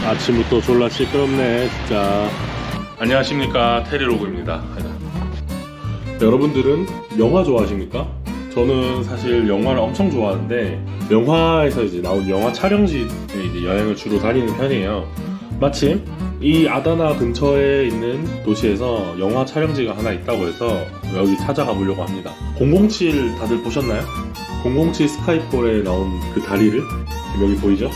아침부터 졸라 시끄럽네 진짜. 안녕하십니까, 테리로그입니다. 여러분들은 영화 좋아하십니까? 저는 사실 영화를 엄청 좋아하는데 영화에서 이제 나온 영화 촬영지에 이제 여행을 주로 다니는 편이에요. 마침 이 아다나 근처에 있는 도시에서 영화 촬영지가 하나 있다고 해서 여기 찾아가 보려고 합니다. 007 다들 보셨나요? 007 스카이폴에 나온 그 다리를, 지금 여기 보이죠?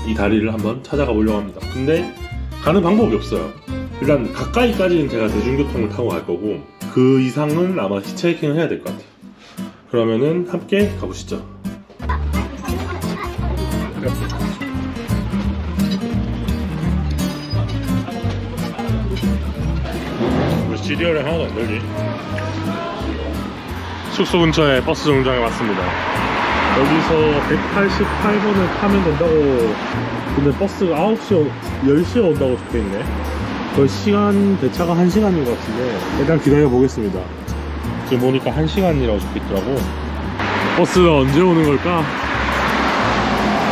이 다리를 한번 찾아가 보려고 합니다. 근데 가는 방법이 없어요. 일단 가까이까지는 제가 대중교통을 타고 갈 거고 그 이상은 아마 히치하이킹을 해야 될 것 같아요. 그러면은 함께 가보시죠. 왜 시리얼이 하나도 안 들리? 숙소 근처에 버스 정류장에 왔습니다. 여기서 188번을 타면 된다고. 근데 버스가 9시, 10시에 온다고 적혀있네. 거의 시간, 대차가 1시간인 것 같은데 일단 기다려 보겠습니다. 지금 보니까 1시간이라고 적혀있더라고. 버스가 언제 오는 걸까?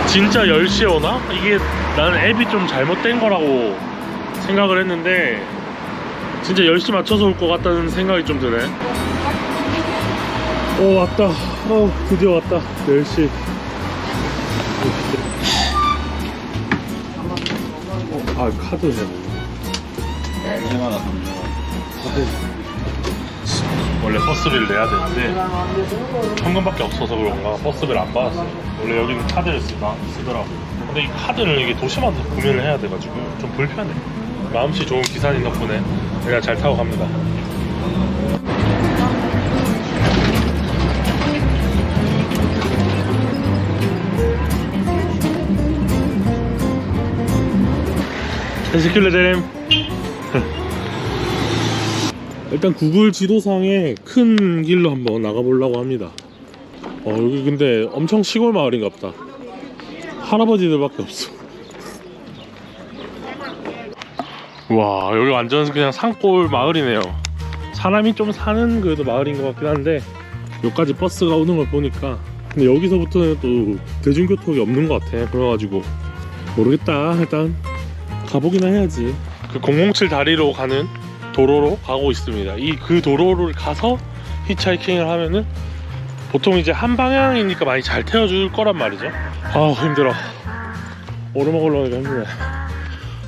진짜 10시에 오나? 이게 나는 앱이 좀 잘못된 거라고 생각을 했는데 진짜 10시 맞춰서 올 것 같다는 생각이 좀 드네. 왔다. 드디어 왔다. 10시. 카드 해보네. 얼마나 원래 버스비를 내야 되는데 현금밖에 없어서 그런가 버스비를 안 받았어요. 원래 여기는 카드를 쓰더라고요. 근데 이 카드를 이게 도심한테 구매를 해야 돼가지고 좀 불편해. 마음씨 좋은 기사님 덕분에 내가 잘 타고 갑니다. Teşekkür ederim. 일단 구글 지도상에 큰 길로 한번 나가보려고 합니다. 여기 근데 엄청 시골 마을인가 보다. 할아버지들밖에 없어. 와, 여기 완전 그냥 산골 마을이네요. 사람이 좀 사는 그래도 마을인 것 같긴 한데 여기까지 버스가 오는 걸 보니까, 근데 여기서부터는 또 대중교통이 없는 것 같아. 그래가지고 모르겠다. 일단 가보기나 해야지. 그 007 다리로 가는 도로로 가고 있습니다. 그 도로를 가서 히치하이킹을 하면은 보통 이제 한 방향이니까 많이 잘 태워줄 거란 말이죠. 힘들어. 오르막 올라가기가 힘드네.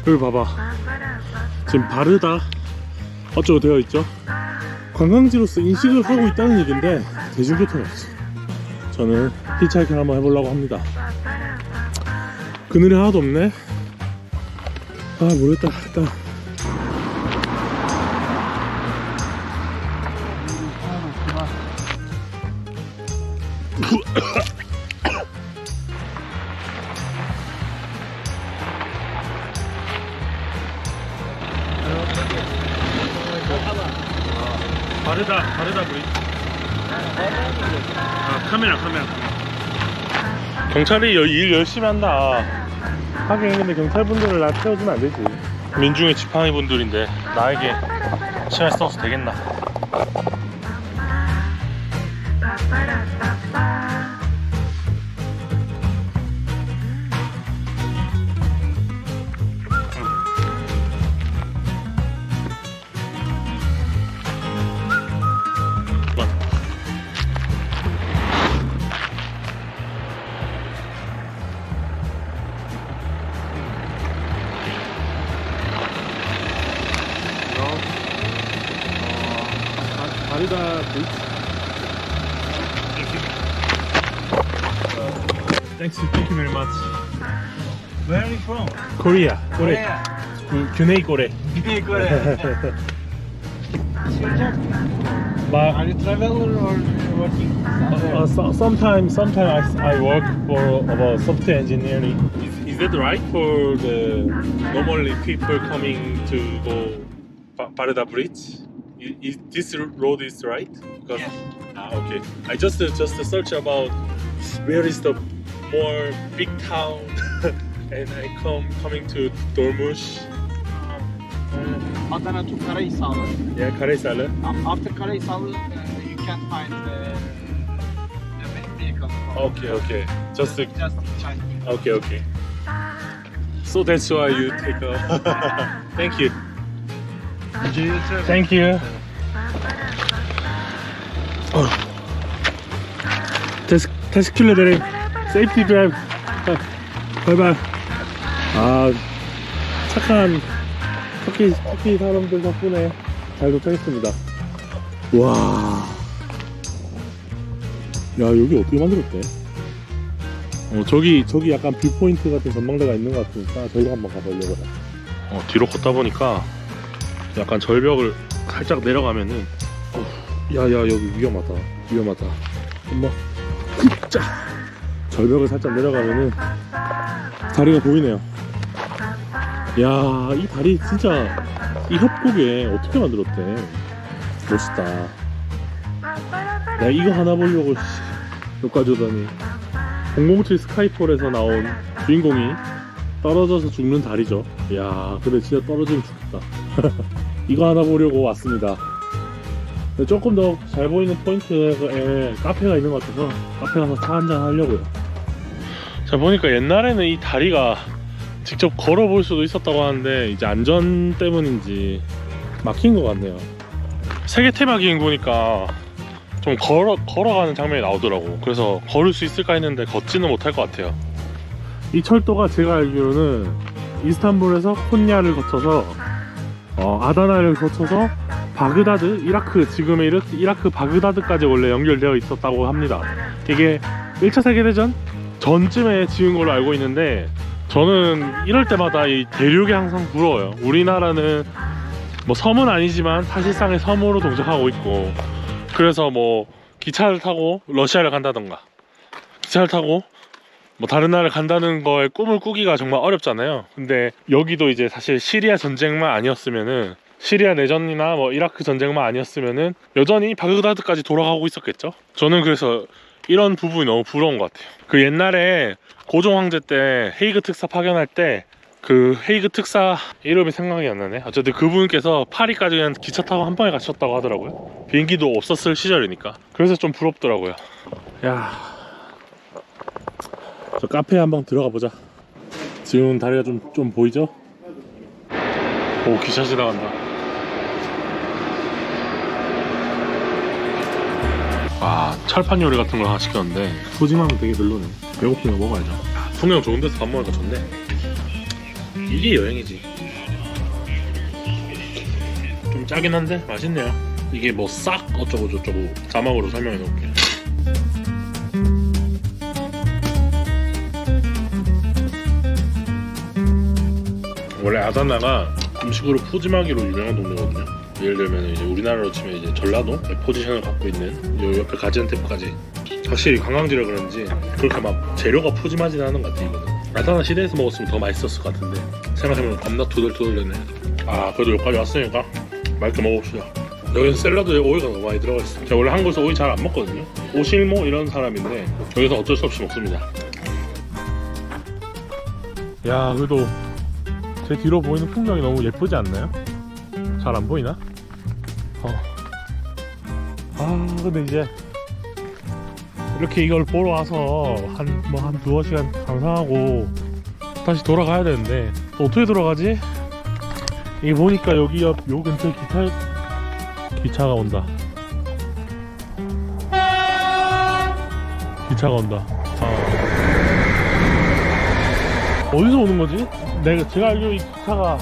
여기 봐봐. 지금 바르다 어쩌고 되어 있죠. 관광지로서 인식을 하고 있다는 얘기인데 대중교통이 없어. 저는 히치하이킹 한번 해보려고 합니다. 그늘이 하나도 없네. 모르겠다. 일단 바르다 브리지. 카메라. 경찰이 일 열심히 한다. 하긴 근데 경찰분들을 나 태워주면 안 되지. 민중의 지팡이 분들인데 나에게 신경 써서 되겠나. 바르다 브리지. Thank you very much. Where are you from? Korea. Korea. Güney Kore. Are you traveler or working? Sometimes I work for about software engineering. Is that right for the normally people coming to go Baruda Bridge? Is this road is right? Because, Yes. Okay. I just search about where is the more big town, and I coming to Dormush. Adana to Karahisar. Yeah, Karahisar. After Karahisar, you can find the main vehicle. Okay. Just Just Chinese. okay. So that's why you take a. Thank you. Enjoy your trip. Thank you. 테스큘레데레 세이프티 드라이브. 바이바이. 아, 착한 터키 사람들 덕분에 잘 도착했습니다. 와, 야, 여기 어떻게 만들었대? 저기 약간 뷰포인트 같은 전망대가 있는 것 같으니까 저기로 한번 가보려고요. 뒤로 걷다 보니까 약간 절벽을 살짝 내려가면은 야야, 여기 위험하다. 엄마, 자, 절벽을 살짝 내려가면은 다리가 보이네요. 야, 이 다리 진짜 이 협곡에 어떻게 만들었대? 멋있다. 내가 이거 하나 보려고 여기까지 오다니. 007 스카이폴에서 나온 주인공이 떨어져서 죽는 다리죠. 야, 근데 진짜 떨어지면 죽겠다. 이거 하나 보려고 왔습니다. 근데 조금 더 잘 보이는 포인트에 카페가 있는 것 같아서 카페 가서 차 한잔 하려고요. 자, 보니까 옛날에는 이 다리가 직접 걸어볼 수도 있었다고 하는데 이제 안전 때문인지 막힌 것 같네요. 세계 테마기행 보니까 좀 걸어가는 장면이 나오더라고. 그래서 걸을 수 있을까 했는데 걷지는 못할 것 같아요. 이 철도가 제가 알기로는 이스탄불에서 콘야를 거쳐서 아다나를 거쳐서 바그다드, 이라크, 지금의 이라크 바그다드까지 원래 연결되어 있었다고 합니다. 이게 1차 세계대전 전쯤에 지은 걸로 알고 있는데, 저는 이럴 때마다 이 대륙이 항상 부러워요. 우리나라는 뭐 섬은 아니지만 사실상의 섬으로 동작하고 있고, 그래서 뭐 기차를 타고 러시아를 간다던가, 기차를 타고 뭐 다른 나라를 간다는 거에 꿈을 꾸기가 정말 어렵잖아요. 근데 여기도 이제 사실 시리아 전쟁만 아니었으면은, 시리아 내전이나 뭐 이라크 전쟁만 아니었으면은 여전히 바그다드까지 돌아가고 있었겠죠. 저는 그래서 이런 부분이 너무 부러운 것 같아요. 그 옛날에 고종 황제 때 헤이그 특사 파견할 때 그 헤이그 특사 이름이 생각이 안 나네. 어쨌든 그분께서 파리까지 그냥 기차 타고 한 번에 가셨다고 하더라고요. 비행기도 없었을 시절이니까. 그래서 좀 부럽더라고요. 야, 저 카페에 한번 들어가 보자. 지금 다리가 좀 보이죠? 오, 기차 지나간다. 와, 철판 요리 같은 걸 하나 시켰는데 푸짐하면 되게 별로네. 배고프면 먹어야죠. 풍경 좋은 데서 밥 먹으니까 좋네. 이게 여행이지. 좀 짜긴 한데 맛있네요. 이게 뭐 싹 어쩌고 저쩌고 자막으로 설명해 놓을게. 원래 아다나가 음식으로 푸짐하기로 유명한 동네거든요. 예를 들면 이제 우리나라로 치면 이제 전라도 포지션을 갖고 있는 요 옆에 가지안테프까지, 확실히 관광지라 그런지 그렇게 막 재료가 푸짐하지는 않은 것 같아. 이거는 아다나 시내에서 먹었으면 더 맛있었을 것 같은데 생각해보면 겁나 투덜투덜되네. 아, 그래도 여기까지 왔으니까 맛있게 먹어봅시다. 여기는 샐러드에 오이가 너무 많이 들어가 있어. 제가 원래 한국에서 오이 잘 안 먹거든요. 오실모 이런 사람인데 여기서 어쩔 수 없이 먹습니다. 야, 그래도 제 뒤로 보이는 풍경이 너무 예쁘지 않나요? 잘 안 보이나? 근데 이제 이렇게 이걸 보러 와서 한 두어 시간 감상하고 다시 돌아가야 되는데 또 어떻게 돌아가지? 이게 보니까 여기 요 근처에 기차가 온다. 기차가 온다. 어디서 오는 거지? 제가 알기로 이 기차가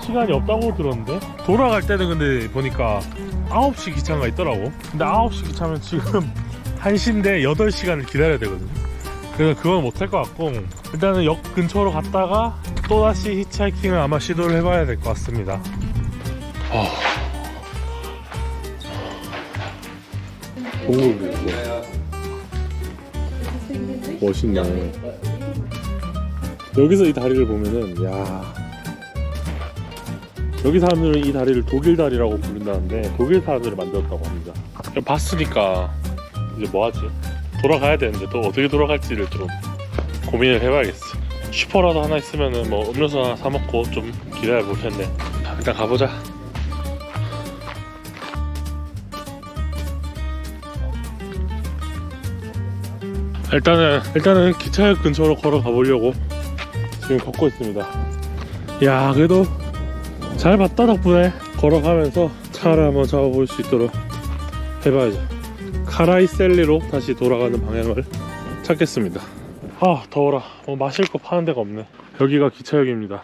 시간이 없다고 들었는데, 돌아갈 때는 근데 보니까 9시 기차가 있더라고. 근데 9시 기차면 지금 1시인데 8시간을 기다려야 되거든요. 그래서 그건 못할 것 같고, 일단은 역 근처로 갔다가 또다시 히치하이킹을 아마 시도를 해봐야 될 것 같습니다. 동굴도 있고 멋있네. 여기서 이 다리를 보면은, 야, 여기 사람들은 이 다리를 독일 다리라고 부른다는데 독일 사람들이 만들었다고 합니다. 봤으니까 이제 뭐하지? 돌아가야 되는데 또 어떻게 돌아갈지를 좀 고민을 해봐야겠어. 슈퍼라도 하나 있으면은 뭐 음료수 하나 사 먹고 좀 기다려 볼 텐데, 일단 가보자. 일단은 기차역 근처로 걸어가 보려고 지금 걷고 있습니다. 야, 그래도 잘 봤다 덕분에. 걸어가면서 차를 한번 잡아볼 수 있도록 해봐야죠. 카라이셀리로 다시 돌아가는 방향을 찾겠습니다. 아, 더워라. 뭐 마실 거 파는 데가 없네. 여기가 기차역입니다.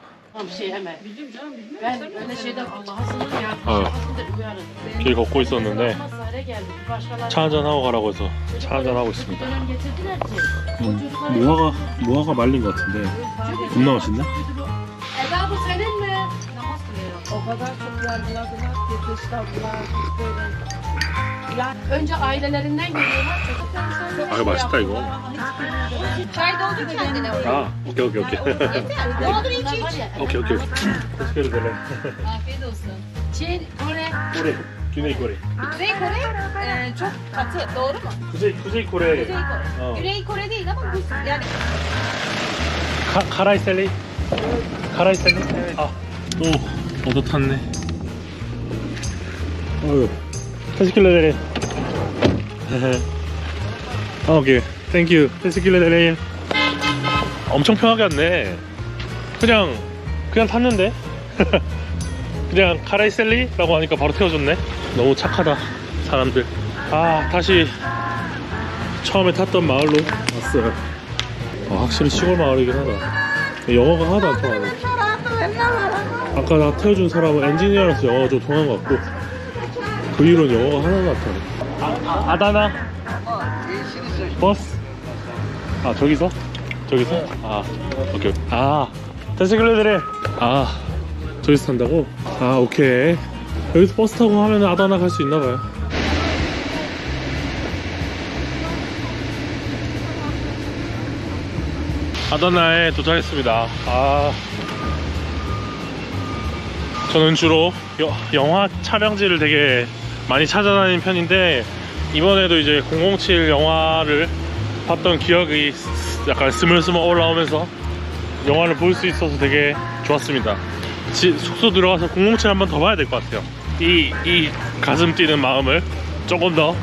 길 걷고 있었는데 차 한잔 하고 가라고 해서 차 한잔 하고 있습니다. 무화과 말린 것 같은데 겁나 맛있네. Eda bu senin mi? Namaz kılıyor. O kadar çok yardılar ki dışladılar. Yani önce ailelerinden geliyorlar. 아, 맛있다 이거. Çay doldur kendine oraya. 아, 오케이. Doldur iç iç. 오케이. teşekkür ederim. Afiyet olsun. Kore. Kore. Güney Kore. Kuzey Kore çok katı. Doğru mu? Kuzey Kore. Kuzey Kore. 어. Güney Kore değil ama bu yani. 카라이셀리. 아, 또 얻어 탔네. 어휴. 테스킬레데레. 아, 오케이. 땡큐. 테스킬레데레. 엄청 편하게 왔네. 그냥 탔는데. 그냥 카라이셀리라고 하니까 바로 태워줬네. 너무 착하다 사람들. 아, 다시 처음에 탔던 마을로 왔어요. 확실히 시골 마을이긴 하다. 영어가 하나도 안 통하네. 아까 나 태워준 사람은 엔지니어라서 영어가 좀 통한 것 같고 그 이후로는 영어가 하나도 안 통하네. 아다나 버스. 아, 저기서? 아, 오케이. 아, 테스킬레데레. 아, 저기서 탄다고? 아, 오케이. 여기서 버스 타고 하면 아다나 갈 수 있나봐요. 아다나에 도착했습니다. 아, 저는 주로 영화 촬영지를 되게 많이 찾아다니는 편인데 이번에도 이제 007 영화를 봤던 기억이 약간 스물스물 올라오면서 영화를 볼 수 있어서 되게 좋았습니다. 숙소 들어가서 007 한번 더 봐야 될 것 같아요. 이 가슴 뛰는 마음을 조금 더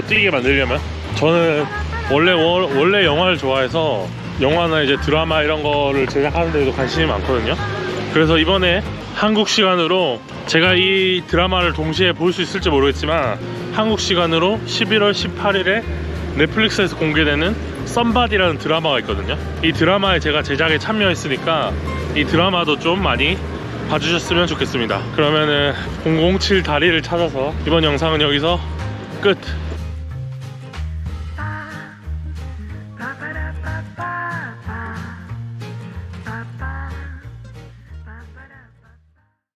뛰게 만들려면. 저는 원래 영화를 좋아해서 영화나 이제 드라마 이런 거를 제작하는 데도 관심이 많거든요. 그래서 이번에 한국 시간으로 제가 이 드라마를 동시에 볼 수 있을지 모르겠지만 한국 시간으로 11월 18일에 넷플릭스에서 공개되는 썸바디라는 드라마가 있거든요. 이 드라마에 제가 제작에 참여했으니까 이 드라마도 좀 많이 봐주셨으면 좋겠습니다. 그러면은 007 다리를 찾아서 이번 영상은 여기서 끝.